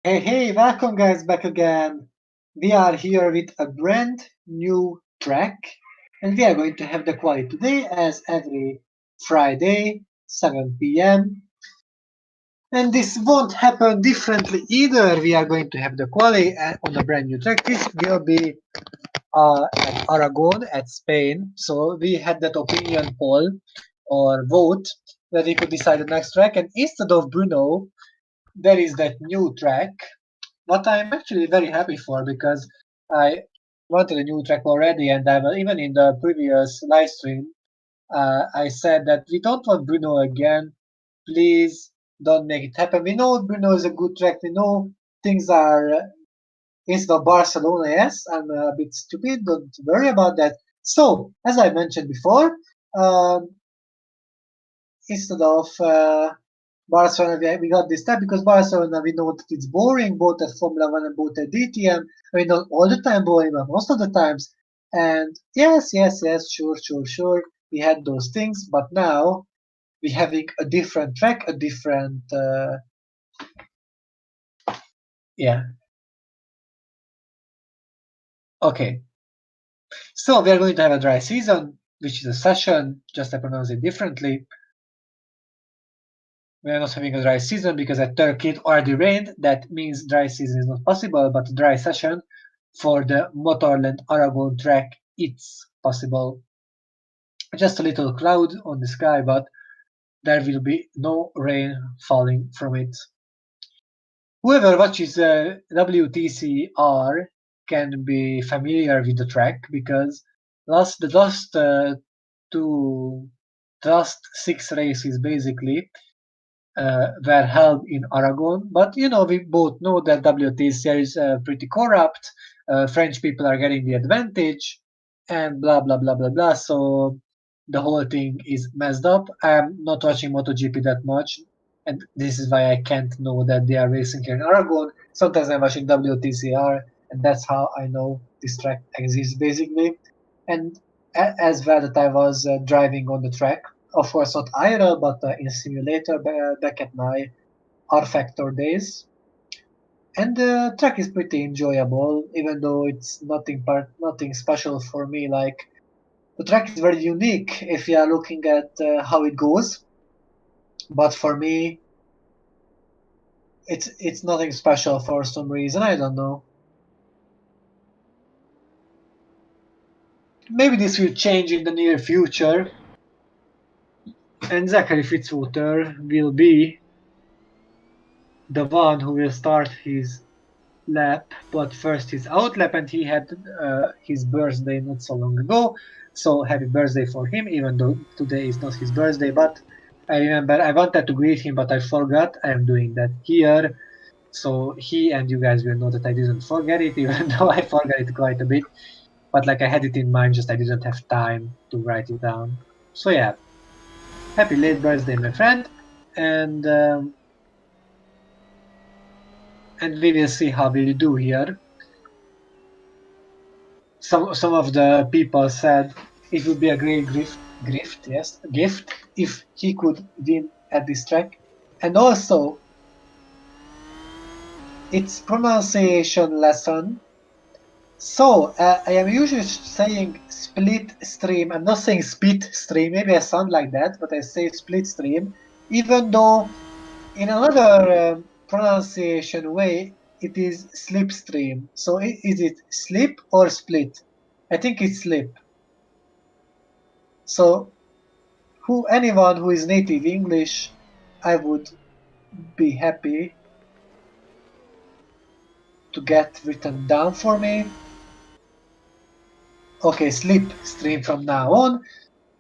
Hey, welcome guys back again. We are here with a brand new track and we are going to have the quali today as every Friday, 7 p.m. And this won't happen differently either. We are going to have the quali on a brand new track. This will be at Aragon at Spain. So we had that opinion poll or vote that we could decide the next track. And instead of Bruno, there is that new track what I'm actually very happy for because I wanted a new track already, and I will, even in the previous live stream, I said that we don't want Bruno again. Please don't make it happen. We know Bruno is a good track. We know things are instead of Barcelona. Yes, I'm a bit stupid. Don't worry about that. So, as I mentioned before, um, instead of Barcelona, we got this time because Barcelona, we know that it's boring, both at Formula 1 and both at DTM. I mean, not all the time boring, but most of the times. And yes, sure. We had those things, but now we're having a different track, a different, yeah. Okay. So we are going to have a dry season, which is a session, just I pronounce it differently. We are not having a dry season because at Turkey it already rained. That means dry season is not possible, but dry session for the Motorland Aragon track, it's possible. Just a little cloud on the sky, but there will be no rain falling from it. Whoever watches WTCR can be familiar with the track because the last 6 races basically were held in Aragon. But we both know that WTCR is pretty corrupt. French people are getting the advantage, and blah blah blah blah blah. So the whole thing is messed up. I'm not watching MotoGP that much, and this is why I can't know that they are racing here in Aragon. Sometimes I'm watching WTCR, and that's how I know this track exists basically. And as well that I was driving on the track, of course not IRL, but in a simulator back at my R-Factor days. And the track is pretty enjoyable, even though it's nothing special for me. Like the track is very unique if you are looking at how it goes, but for me, it's nothing special for some reason. I don't know. Maybe this will change in the near future, and Zachary Fitzwater will be the one who will start his lap, but first his out lap, and he had his birthday not so long ago. So happy birthday for him, even though today is not his birthday. But I remember I wanted to greet him, but I forgot. I am doing that here. So he and you guys will know that I didn't forget it, even though I forgot it quite a bit. But like I had it in mind, just I didn't have time to write it down. So yeah, happy late birthday, my friend, and we will see how will you do here. Some of the people said it would be a great gift if he could win at this track, and also it's pronunciation lesson. So I am usually saying split stream. I'm not saying split stream. Maybe I sound like that, but I say split stream, even though in another pronunciation way it is slipstream. So is it slip or split? I think it's slip. So anyone who is native English, I would be happy to get written down for me. Okay, slip stream from now on.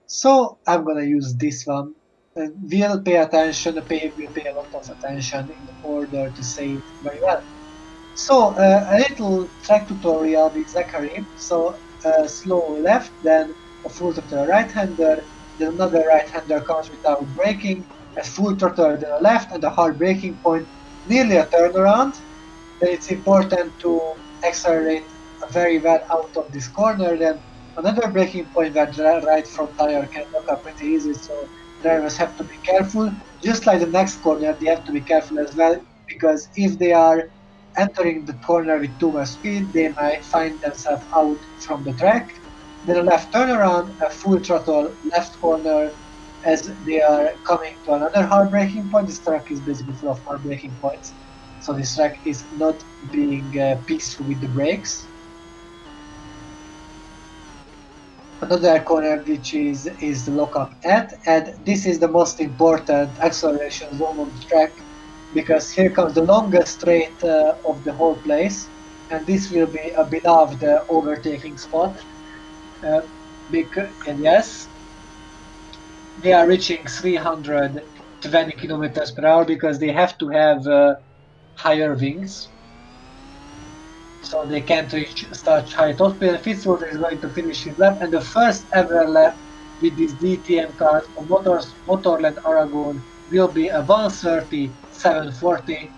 So I'm gonna use this one. We'll pay attention, we'll pay a lot of attention in order to say it very well. So a little track tutorial with Zachary. So slow left, then a full throttle right-hander, then another right-hander comes without braking, a full throttle, then a left, and a hard braking point, nearly a turnaround. Then it's important to accelerate very well out of this corner. Then another braking point where the right front tire can lock up pretty easy, so drivers have to be careful. Just like the next corner, they have to be careful as well, because if they are entering the corner with too much speed, they might find themselves out from the track. Then a left turnaround, a full throttle left corner as they are coming to another hard braking point. This track is basically full of hard braking points. So this track is not being peaceful with the brakes. Another corner which is the lockup at, and this is the most important acceleration zone on the track because here comes the longest straight of the whole place, and this will be a beloved overtaking spot. And yes, they are reaching 320 kilometers per hour because they have to have higher wings, so they can't reach such high top speed. Fitzwater is going to finish his lap, and the first ever lap with these DTM cars on Motorland Aragon will be a 1:30.740.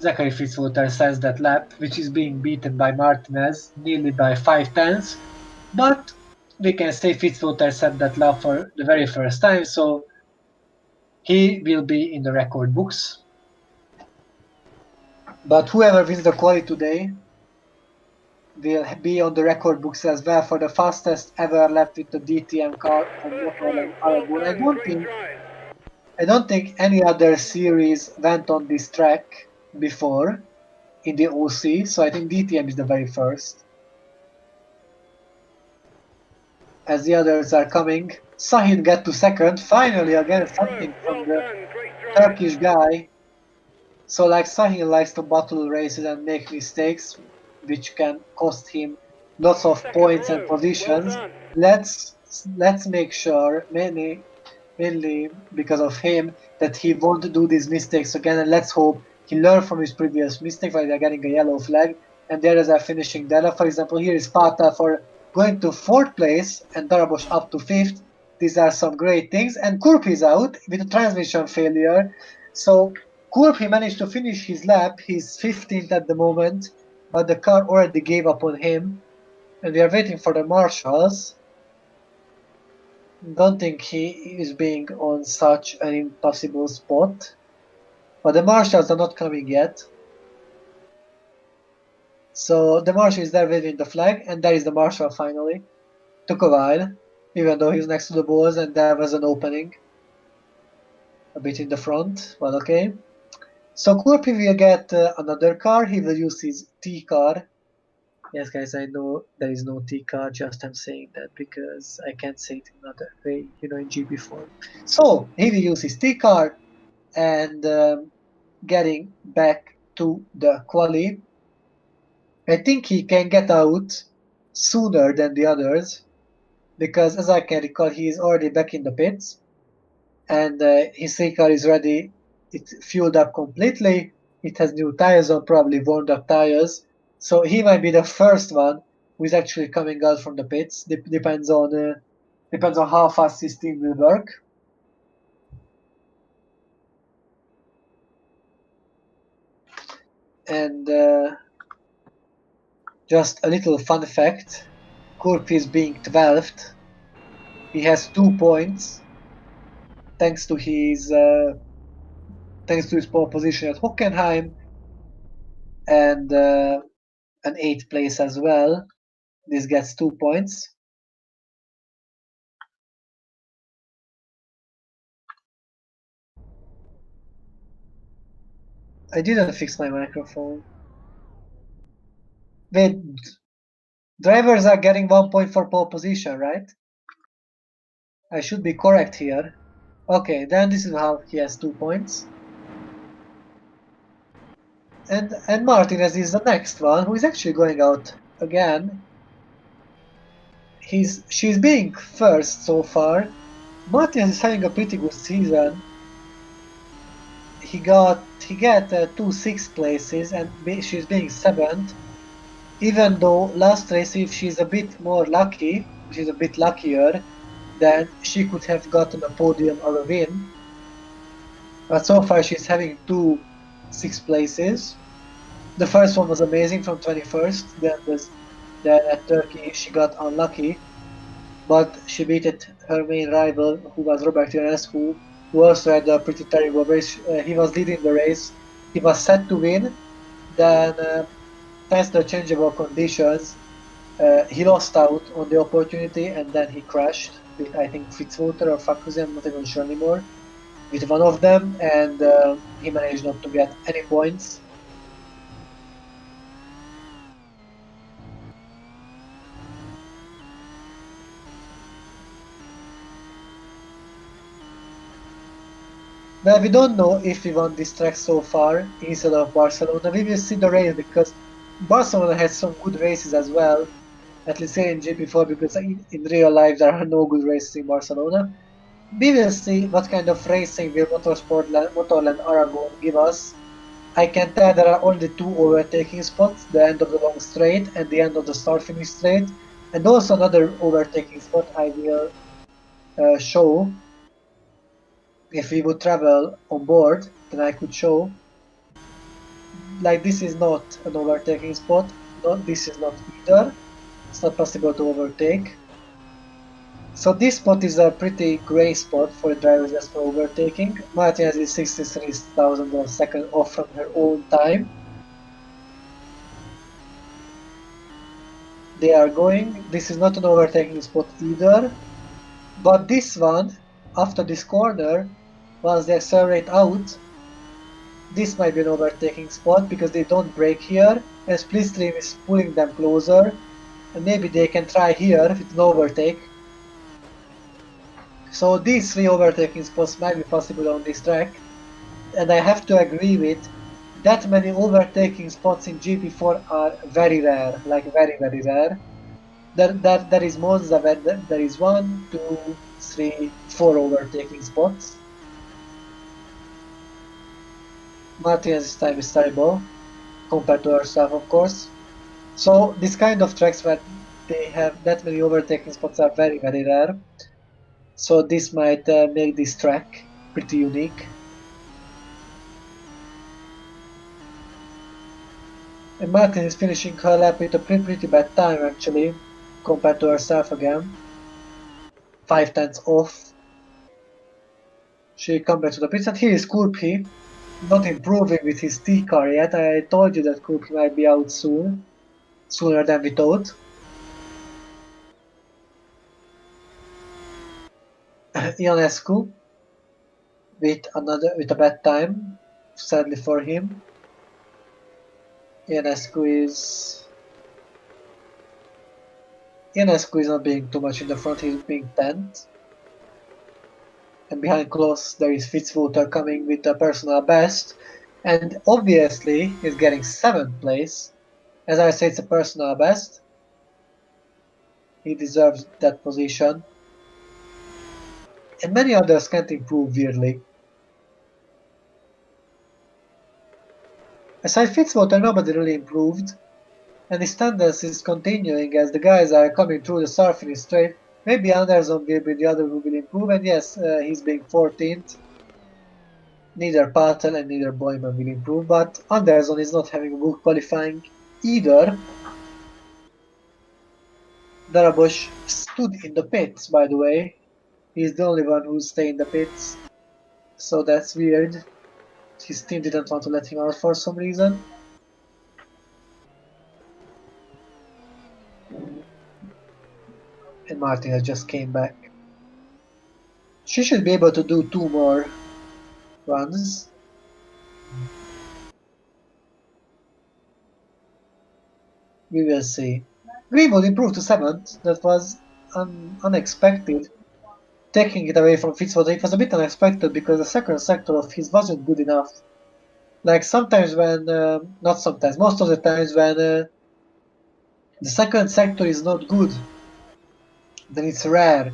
Zachary Fitzwater says that lap, which is being beaten by Martinez nearly by 5 tenths, but we can say Fitzwater set that lap for the very first time, so he will be in the record books. But whoever wins the quali today will be on the record books as well for the fastest ever lap with the DTM car on Motorland Aragon. I don't think any other series went on this track before in the OC, so I think DTM is the very first. As the others are coming, Sahin get to second, finally again something from the Turkish guy. So like Sahin likes to battle races and make mistakes, which can cost him lots of points and positions. Let's make sure, mainly because of him, that he won't do these mistakes again, and let's hope he learned from his previous mistake while they're getting a yellow flag. And there is a finishing data. For example, here is Pata for going to 4th place and Darabos up to 5th. These are some great things. And Kurp is out with a transmission failure. So Kurp, he managed to finish his lap. He's 15th at the moment, but the car already gave up on him. And we are waiting for the marshals. Don't think he is being on such an impossible spot. But the marshals are not coming yet. So the marshal is there waving the flag, and there is the marshal finally. Took a while, even though he's next to the balls and there was an opening. A bit in the front, but okay. So Kurpi will get another car. He will use his T car. Yes, guys, I know there is no T car, just I'm saying that because I can't say it in another way, in GP4. So he will use his T car and getting back to the quali. I think he can get out sooner than the others because, as I can recall, he is already back in the pits and his T car is ready. It's fueled up completely. It has new tires on, probably warmed up tires. So he might be the first one who is actually coming out from the pits. Depends on how fast his team will work. And just a little fun fact: Kurp is being 12th. He has 2 points thanks to his pole position at Hockenheim and an 8th place as well. This gets 2 points. I didn't fix my microphone. Wait, drivers are getting 1 point for pole position, right? I should be correct here. Okay, then this is how he has 2 points. And Martinez is the next one, who is actually going out again. She's being first so far. Martinez is having a pretty good season. He got 2 6th places and she's being 7th. Even though last race, if she's a bit more lucky, she's a bit luckier, then she could have gotten a podium or a win. But so far she's having 2 6th places. The first one was amazing from 21st. Then at Turkey she got unlucky, but she beat her main rival, who was Robert Ionescu, who also had a pretty terrible race. He was leading the race. He was set to win, Then, thanks to changeable conditions, he lost out on the opportunity and then he crashed with, I think, Fitzwater or Fakuzi, I'm not even sure anymore, with one of them, and he managed not to get any points. Well, we don't know if we won this track so far instead of Barcelona. We will see the race because Barcelona has some good races as well, at least here in GP4, because in real life there are no good races in Barcelona. We will see what kind of racing will Motorland Aragon give us. I can tell there are only two overtaking spots, the end of the long straight and the end of the start-finish straight, and also another overtaking spot I will show. If we would travel on board, then I could show, like, this is not an overtaking spot, this is not either, it's not possible to overtake. So this spot is a pretty grey spot for drivers just for overtaking. Martinez is 63,000 of a second off from her own time. They are going. This is not an overtaking spot either. But this one, after this corner, once they accelerate out, this might be an overtaking spot because they don't brake here, and Splitstream is pulling them closer, and maybe they can try here with an overtake. So these three overtaking spots might be possible on this track, and I have to agree with that many overtaking spots in GP4 are very rare, like very rare. There is Monza where there is 1, 2, 3, 4 overtaking spots. Martinez's time is terrible compared to herself, of course. So this kind of tracks where they have that many overtaking spots are very rare. So this might make this track pretty unique. And Martin is finishing her lap with a pretty bad time actually, compared to herself again. 5 tenths off. She come back to the pits, and here is Kurpi, not improving with his T car yet. I told you that Kurpi might be out soon, sooner than we thought. Ionescu with a bad time, sadly for him. Ionescu is not being too much in the front, he's being 10th. And behind close there is Fitzwater coming with a personal best. And obviously he's getting 7th place. As I say, it's a personal best. He deserves that position. And many others can't improve weirdly. Aside Fitzwater, nobody really improved. And his tendency is continuing as the guys are coming through the surfing straight. Maybe Anderson will be the other who will improve, and yes, he's being 14th. Neither Patel and neither Boyman will improve, but Anderson is not having a good qualifying either. Darabos stood in the pits, by the way. He's the only one who stayed in the pits, so that's weird. His team didn't want to let him out for some reason. And Martinez just came back. She should be able to do 2 more runs. We will see. Greenwood improved to 7th. That was unexpected. Taking it away from Fitzwater, it was a bit unexpected because the second sector of his wasn't good enough. Like sometimes when, not sometimes, most of the times when the second sector is not good, then it's rare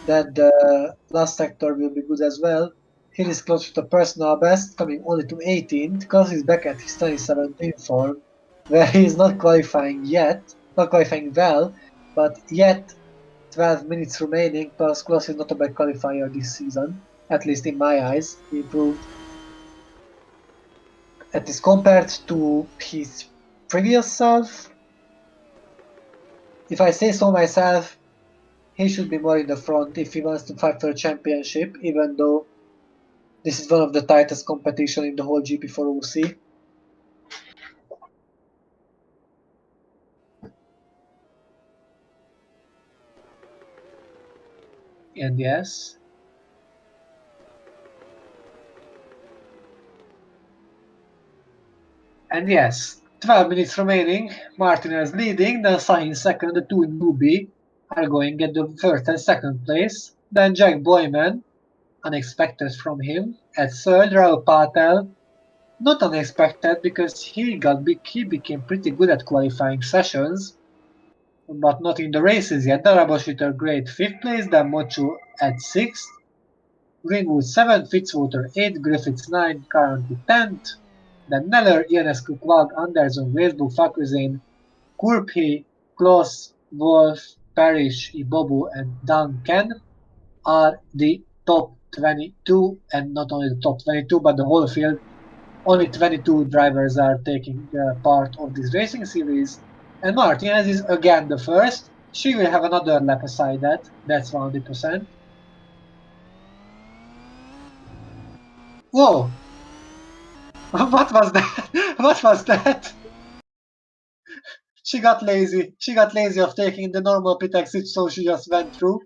that the last sector will be good as well. He is close to the personal best, coming only to 18th, because he's back at his 2017 form, where he is not qualifying yet, not qualifying well, but yet 12 minutes remaining, plus Kloss is not a bad qualifier this season, at least in my eyes. He improved. At least compared to his previous self, if I say so myself, he should be more in the front if he wants to fight for a championship, even though this is one of the tightest competition in the whole GP4 OC. And yes. And yes, 12 minutes remaining. Martinez leading, then Sainz second, the two newbie are going at the first and second place. Then Jack Boyman, unexpected from him, at third. Raul Patel, not unexpected because he became pretty good at qualifying sessions, but not in the races yet. Darabashiter great 5th place, then Mochu at 6th. Greenwood 7th, Fitzwater 8th, Griffiths 9th, currently 10th. Then Neller, Ionescu, Quag, Anderson, Weisbuch, Fakrizin, Kurpi, Kloss, Wolf, Parrish, Ibobu, and Duncan are the top 22, and not only the top 22, but the whole field. Only 22 drivers are taking part of this racing series, and Martinez is again the first. She will have another lap aside that, that's 100%. Whoa! What was that? What was that? She got lazy. She got lazy of taking the normal pit exit, so she just went through.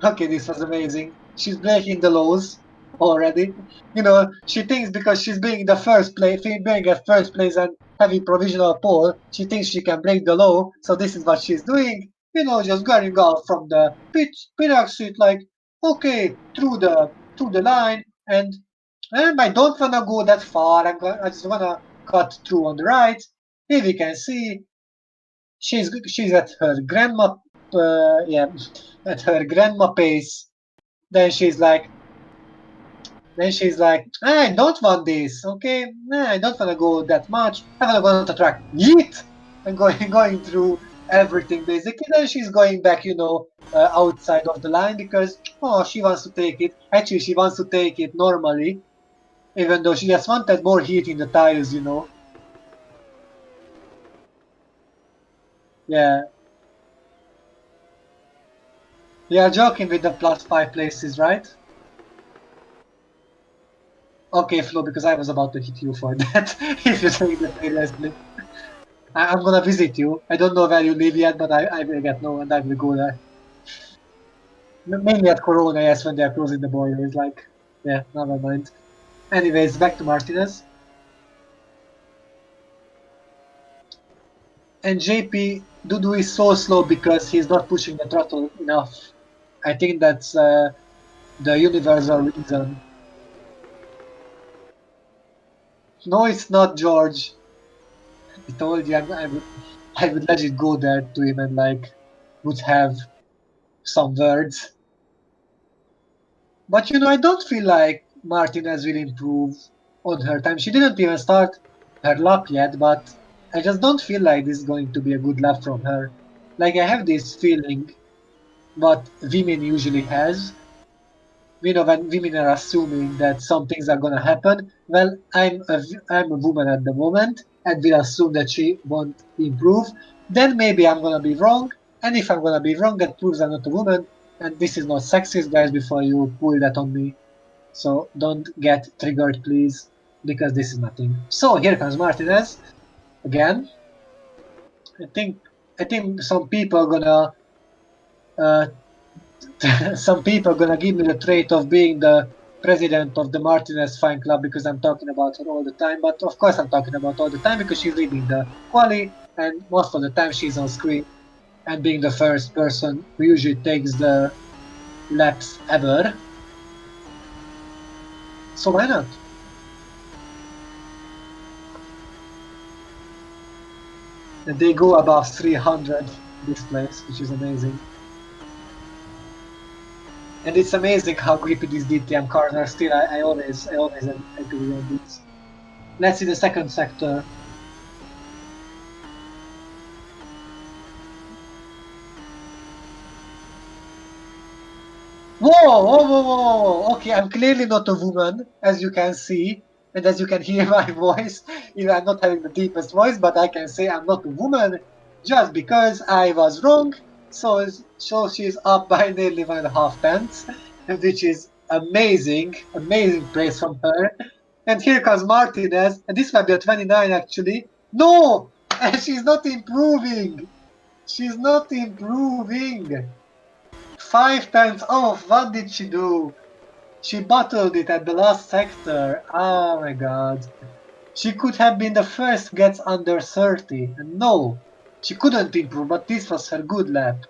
Okay, this was amazing. She's breaking the laws already. You know, she thinks because she's being the first place, being at first place and having provisional pole, she thinks she can break the law. So this is what she's doing. You know, just going out from the pit exit, like okay, through the line, and I don't wanna go that far. I just wanna cut through on the right. Here we can see she's at her grandma, yeah, at her grandma pace. Then she's like, I don't want this, okay? I don't want to go that much. I want to go on the track. Yeet! And going through everything basically. Then she's going back, outside of the line because she wants to take it. Actually, she wants to take it normally, even though she just wanted more heat in the tires. Yeah. You are joking with the +5 places, right? Okay, Flo, because I was about to hit you for that. If you take that seriously. I'm gonna visit you. I don't know where you live yet, but I will get know and I will go there. Mainly at Corona, yes, when they're closing the border. It's like, yeah, never mind. Anyways, back to Martinez. And JP, Dudu is so slow because he's not pushing the throttle enough. I think that's the universal reason. No, it's not George. I told you I would legit go there to him and like would have some words. But I don't feel like Martinez will improve on her time. She didn't even start her lap yet, but I just don't feel like this is going to be a good lap from her. Like I have this feeling what women usually has. When women are assuming that some things are gonna happen. Well, I'm a woman at the moment and will assume that she won't improve. Then maybe I'm gonna be wrong. And if I'm gonna be wrong, that proves I'm not a woman. And this is not sexist, guys. Before you pull that on me. So don't get triggered, please, because this is nothing. So here comes Martinez again. I think some people gonna uh, some people gonna give me the trait of being the president of the Martinez fan club because I'm talking about her all the time. But of course I'm talking about all the time because she's leading the quali and most of the time she's on screen and being the first person who usually takes the laps ever. So why not? And they go above 300 this place, which is amazing. And it's amazing how grippy these DTM cars are still. I always agree on this. Let's see the second sector. Whoa, whoa, whoa, whoa, whoa. Okay, I'm clearly not a woman, as you can see, and as you can hear my voice. I'm not having the deepest voice, but I can say I'm not a woman just because I was wrong. So she's up by nearly 1.5 tenths, which is amazing, amazing praise from her. And here comes Martinez, and this might be a 29 actually. No! And she's not improving! She's not improving! 5 tenths off. What did she do? She bottled it at the last sector. Oh my god. She could have been the first who gets under 30. And no, she couldn't improve, but this was her good lap.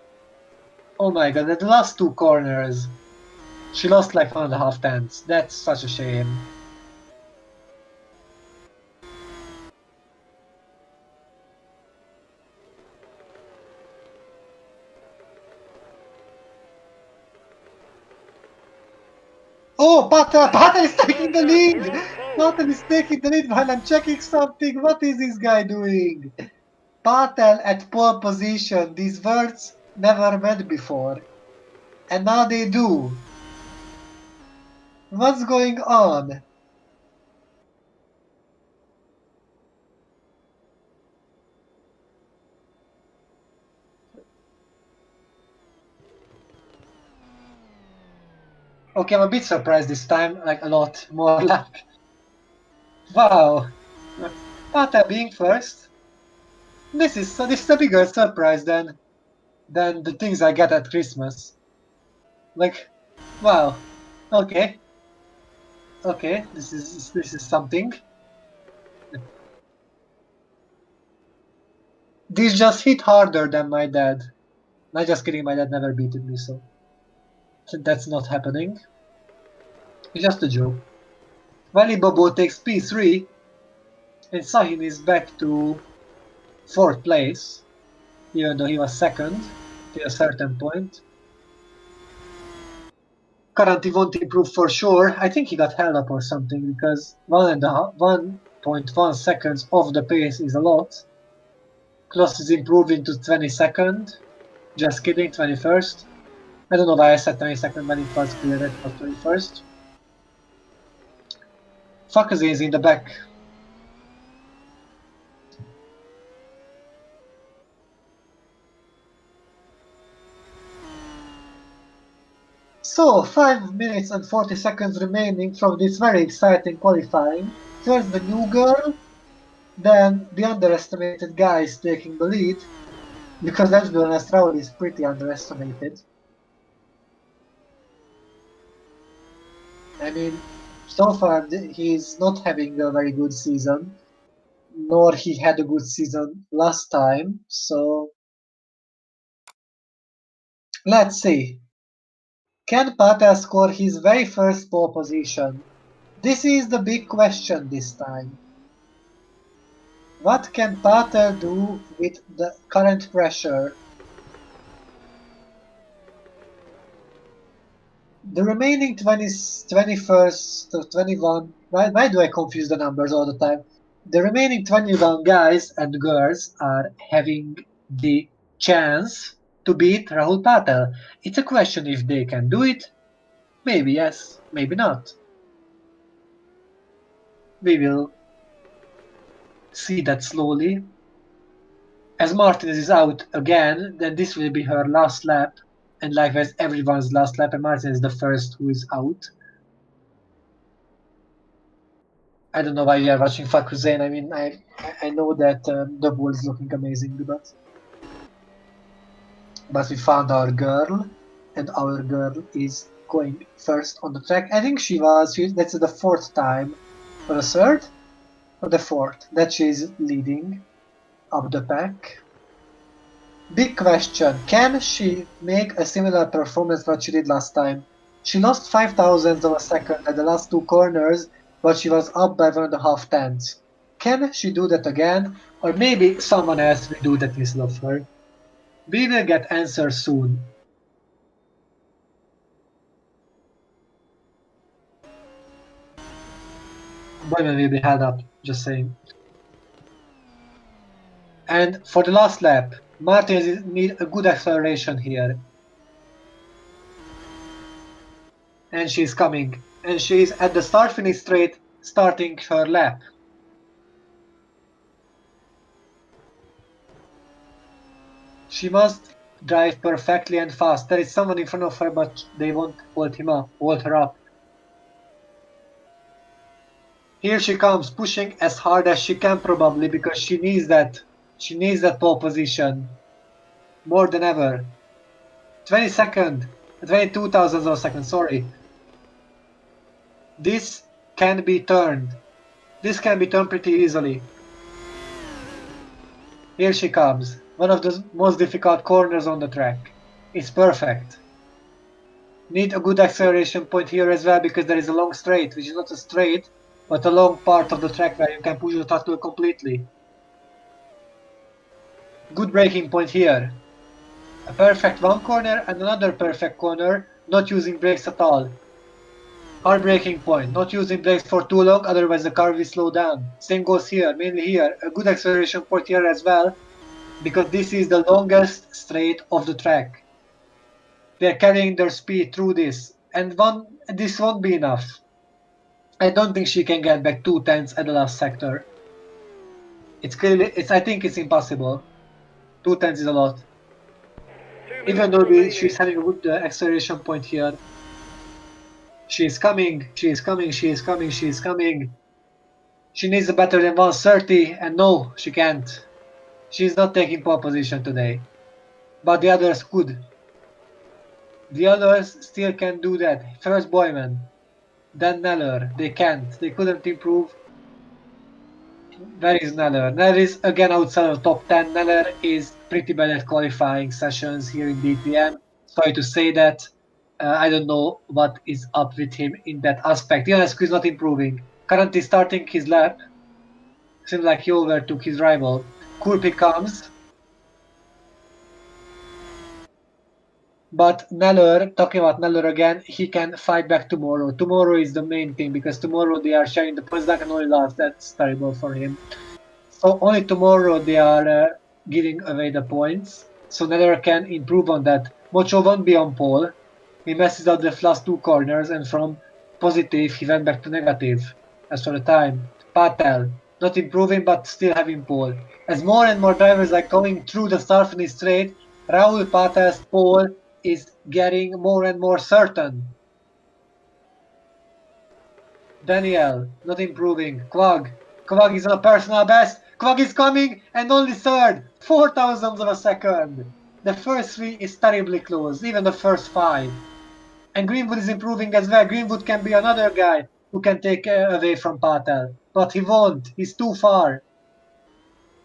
Oh my god, at the last 2 corners, she lost like 1.5 tenths. That's such a shame. Oh, Patel is taking the lead! Patel is taking the lead while I'm checking something. What is this guy doing? Patel at pole position. These words never met before. And now they do. What's going on? Okay, I'm a bit surprised this time, like a lot more lap. Wow. Patel being first. This is a bigger surprise than the things I get at Christmas. Like, wow. Okay. Okay, this is something. This just hit harder than my dad. Not just kidding, my dad never beaten me, so that's not happening. It's just a joke. Valley Bobo takes P3, and Sahin is back to 4th place, even though he was 2nd to a certain point. Currently won't improve for sure. I think he got held up or something, because 1.1 seconds off the pace is a lot. Kloss is improving to 22nd. Just kidding, 21st. I don't know why I said 22nd when it was clear that it was 21st. Fakazi is in the back. So, 5 minutes and 40 seconds remaining from this very exciting qualifying. First the new girl, then the underestimated guy is taking the lead, because let's be honest, Raul is pretty underestimated. I mean, so far he's not having a very good season, nor he had a good season last time, so let's see. Can Patel score his very first pole position? This is the big question this time. What can Patel do with the current pressure? The remaining 21st to 21, why do I confuse the numbers all the time? The remaining 21 guys and girls are having the chance to beat Rahul Patel. It's a question if they can do it. Maybe yes, maybe not. We will see that slowly. As Martinez is out again, then this will be her last lap. And likewise everyone's last lap, and Martinez is the first who is out. I don't know why you are watching Fakuzane. I mean, I know that the ball is looking amazing, but we found our girl, and our girl is going first on the track. I think that's the 4th time, or the 3rd, or the 4th, that she's leading up the pack. Big question, can she make a similar performance what she did last time? She lost 5 thousandths of a second at the last 2 corners, but she was up by 1.5 tenths. Can she do that again? Or maybe someone else will do that instead of her. We will get answers soon. Boyman will be held up, just saying. And for the last lap, Martinez needs a good acceleration here. And she's coming. And she's at the start-finish straight, starting her lap. She must drive perfectly and fast. There is someone in front of her, but they won't hold her up. Here she comes, pushing as hard as she can probably, because she needs that pole position more than ever. 22nd. 22 thousandths of a second, sorry. This can be turned. This can be turned pretty easily. Here she comes. One of the most difficult corners on the track. It's perfect. Need a good acceleration point here as well because there is a long straight, which is not a straight, but a long part of the track where you can push the throttle completely. Good braking point here. A perfect one corner and another perfect corner, not using brakes at all. Hard braking point, not using brakes for too long, otherwise the car will slow down. Same goes here, mainly here. A good acceleration point here as well, because this is the longest straight of the track. They're carrying their speed through this, and this won't be enough. I don't think she can get back 2 tenths at the last sector. I think it's impossible. 2 tenths is a lot. Even though she's having a good acceleration point here. She is coming. She needs a better than 130, and no, she can't. She's not taking pole position today. But the others could. The others still can do that. First Boyman, then Neller. They can't. They couldn't improve. Where is Neller? Neller is again outside of top 10. Neller is pretty bad at qualifying sessions here in DTM. Sorry to say that. I don't know what is up with him in that aspect. Ionescu is not improving. Currently starting his lap. Seems like he overtook his rival. Kurpi comes. But Neller, talking about Neller again, he can fight back tomorrow. Tomorrow is the main thing because tomorrow they are sharing the points. That can only last. That's terrible for him. So only tomorrow they are giving away the points. So Neller can improve on that. Mocho won't be on pole. He messes up the last 2 corners, and from positive he went back to negative. As for the time, Patel not improving but still having pole. As more and more drivers are going through the start finish straight, Raul Patel's pole is getting more and more certain. Daniel not improving. Quag is on a personal best. Quag is coming and only third. 4 thousandths of a second. The first 3 is terribly close, even the first 5. And Greenwood is improving as well. Greenwood can be another guy who can take away from Patel. But he won't. He's too far.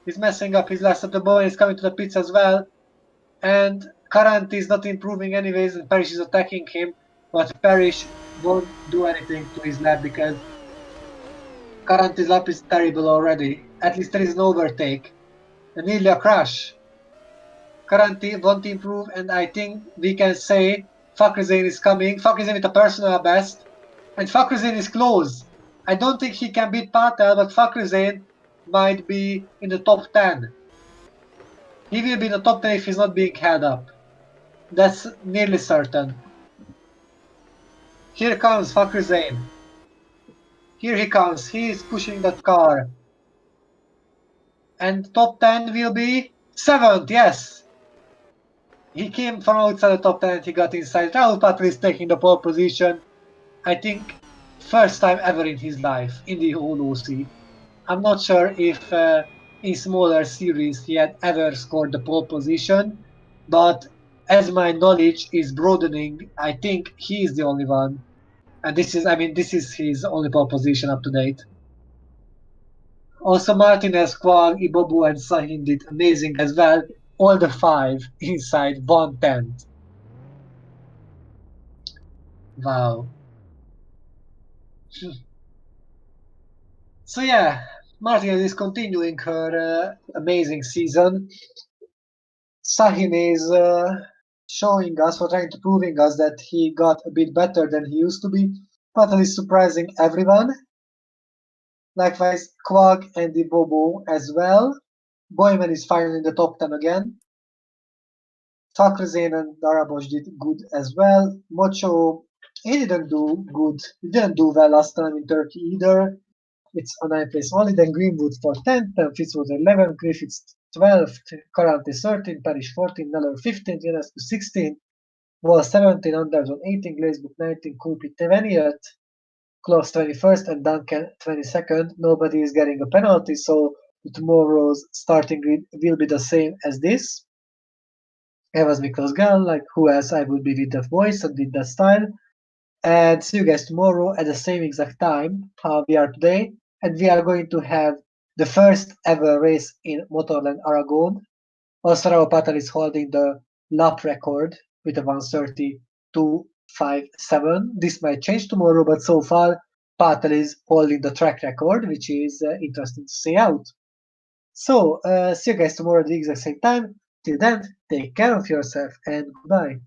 He's messing up his last at the ball. He's coming to the pits as well. And Current is not improving anyways, and Parrish is attacking him. But Parrish won't do anything to his lap because Current's lap is terrible already. At least there is an overtake. And nearly a crash. Current won't improve, and I think we can say Fakhrizadeh is coming. Fakhrizadeh with a personal best. And Fakhrizadeh is close. I don't think he can beat Patel, but Fakhrizadeh might be in the top 10. He will be in the top 10 if he's not being held up. That's nearly certain. Here comes Fakhrizadeh. Here he comes. He is pushing that car. And top 10 will be 7th, yes. He came from outside the top 10 and he got inside. Raul Patel is taking the pole position. I think first time ever in his life in the whole OC. I'm not sure if in smaller series he had ever scored the pole position, but as my knowledge is broadening, I think he is the only one. And this is his only pole position up to date. Also Martinez, Quag, Ibobu and Sahin did amazing as well. All the 5 inside 1/10. Wow. So yeah, Martinez is continuing her amazing season. Sahin is showing us or trying to proving us that he got a bit better than he used to be. Patel is surprising everyone. Likewise, Quag and Ibobu as well. Boyman is finally in the top 10 again. Fakhrizadeh and Darabos did good as well. Mocho, he didn't do good. He didn't do well last time in Turkey either. It's a 9th place only. Then Greenwood for 10th, then Fitzwater 11th, Griffiths 12th, Currently 13th, Parrish 14th, Neller 15th, Ionescu 16th, Wall 17th, Anderson 18th, Glazebrook 19th, Kulpi 20th, Klaus 21st, and Duncan 22nd. Nobody is getting a penalty, so tomorrow's starting grid will be the same as this. I was Miklos Gal, like who else I would be with that voice and with that style. And see you guys tomorrow at the same exact time how we are today. And we are going to have the first ever race in Motorland Aragon. Also, Raul Patel is holding the lap record with a 1:32.57. This might change tomorrow, but so far Patel is holding the track record, which is interesting to see out. So, see you guys tomorrow at the exact same time. Till then, take care of yourself and goodbye.